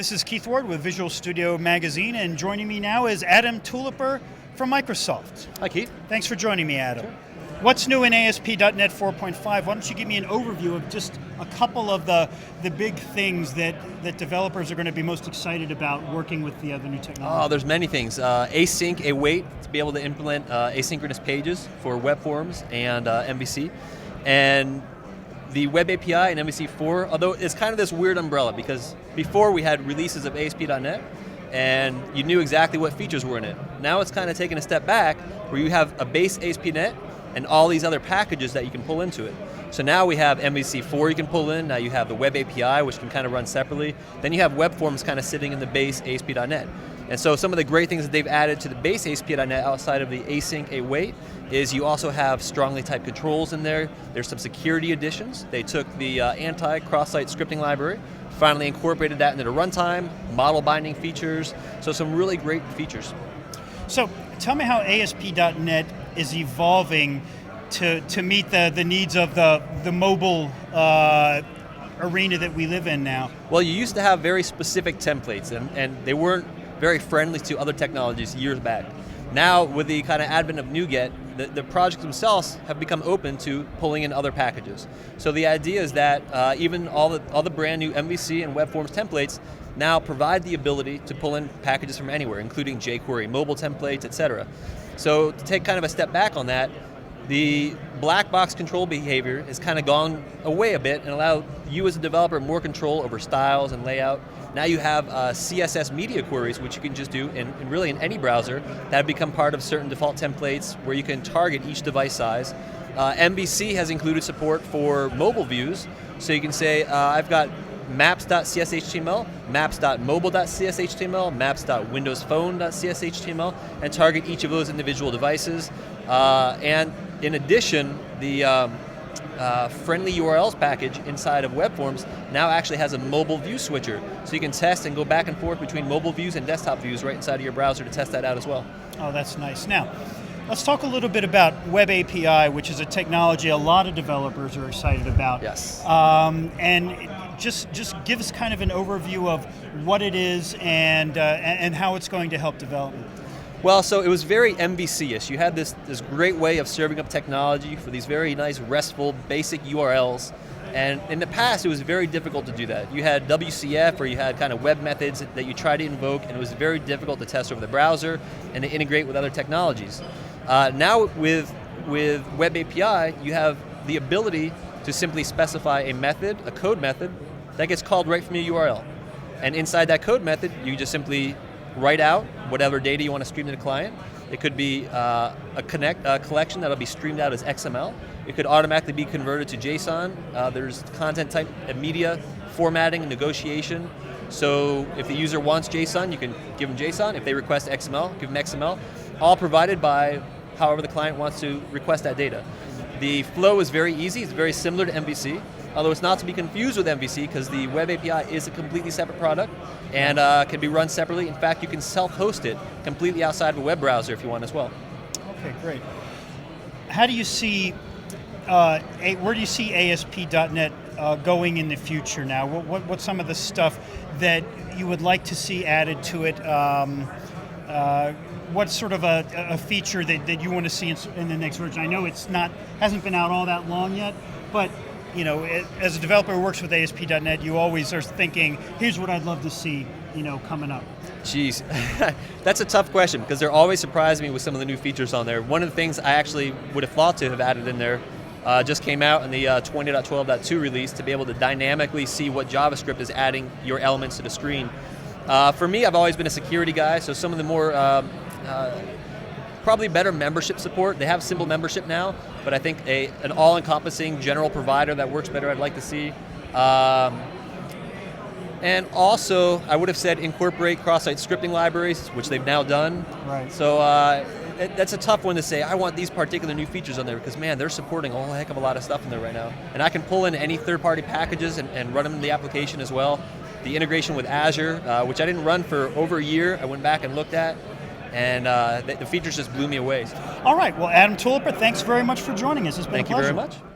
This is Keith Ward with Visual Studio Magazine, and joining me now is Adam Tuliper from Microsoft. Hi, Keith. Thanks for joining me, Adam. Sure. What's new in ASP.NET 4.5? Why don't you give me an overview of just a couple of the big things that developers are going to be most excited about working with the new technology? Oh, there's many things. Async, await, to be able to implement asynchronous pages for web forms and MVC. And the Web API and MVC4, although it's kind of this weird umbrella, because before we had releases of ASP.NET, and you knew exactly what features were in it. Now it's kind of taking a step back, where you have a base ASP.NET and all these other packages that you can pull into it. So now we have MVC4 you can pull in, now you have the Web API, which can kind of run separately. Then you have web forms kind of sitting in the base ASP.NET. And so some of the great things that they've added to the base ASP.NET outside of the async await is you also have strongly typed controls in there. There's some security additions. They took the anti-cross-site scripting library, finally incorporated that into the runtime, model binding features, so some really great features. So tell me how ASP.NET is evolving to meet the needs of the mobile arena that we live in now. Well, you used to have very specific templates, and they weren't very friendly to other technologies years back. Now, with the kind of advent of NuGet, the projects themselves have become open to pulling in other packages. So the idea is that even all the brand new MVC and web forms templates now provide the ability to pull in packages from anywhere, including jQuery mobile templates, etc. So to take kind of a step back on that, the black box control behavior has kind of gone away a bit and allowed you as a developer more control over styles and layout. Now you have CSS media queries, which you can just do in really in any browser that have become part of certain default templates where you can target each device size. MVC has included support for mobile views, so you can say, I've got maps.cshtml, maps.mobile.cshtml, maps.windowsphone.cshtml, and target each of those individual devices. And in addition, the friendly URLs package inside of web forms now actually has a mobile view switcher, so you can test and go back and forth between mobile views and desktop views right inside of your browser to test that out as well. Oh, that's nice. Now, let's talk a little bit about Web API, which is a technology a lot of developers are excited about. Yes. And just give us kind of an overview of what it is and how it's going to help development. Well, so it was very MVC-ish. You had this great way of serving up technology for these very nice, restful, basic URLs. And in the past, it was very difficult to do that. You had WCF, or you had kind of web methods that you tried to invoke, and it was very difficult to test over the browser and to integrate with other technologies. Now with Web API, you have the ability to simply specify a method, a code method, that gets called right from your URL. And inside that code method, you just simply write out whatever data you want to stream to the client. It could be a collection that'll be streamed out as XML. It could automatically be converted to JSON. There's content type and media formatting and negotiation. So if the user wants JSON, you can give them JSON. If they request XML, give them XML. All provided by however the client wants to request that data. The flow is very easy. It's very similar to MVC. Although it's not to be confused with MVC, because the Web API is a completely separate product and can be run separately. In fact, you can self-host it completely outside of a web browser if you want as well. Okay, great. How do you see, where do you see ASP.NET going in the future now? What's some of the stuff that you would like to see added to it? What's sort of a feature that you want to see in the next version? I know hasn't been out all that long yet, but you know, as a developer who works with ASP.NET, you always are thinking, here's what I'd love to see, coming up. Geez, that's a tough question, because they're always surprising me with some of the new features on there. One of the things I actually would have thought to have added in there just came out in the 20.12.2 release, to be able to dynamically see what JavaScript is adding your elements to the screen. For me, I've always been a security guy, so some of the more probably better membership support. They have simple membership now, but I think an all-encompassing general provider that works better I'd like to see. And also, I would have said incorporate cross-site scripting libraries, which they've now done. Right. So that's a tough one to say, I want these particular new features on there, because man, they're supporting a whole heck of a lot of stuff in there right now. And I can pull in any third-party packages and run them in the application as well. The integration with Azure, which I didn't run for over a year, I went back and looked at. And the features just blew me away. All right, well, Adam Tuliper, thanks very much for joining us. It's been a pleasure. Thank you very much.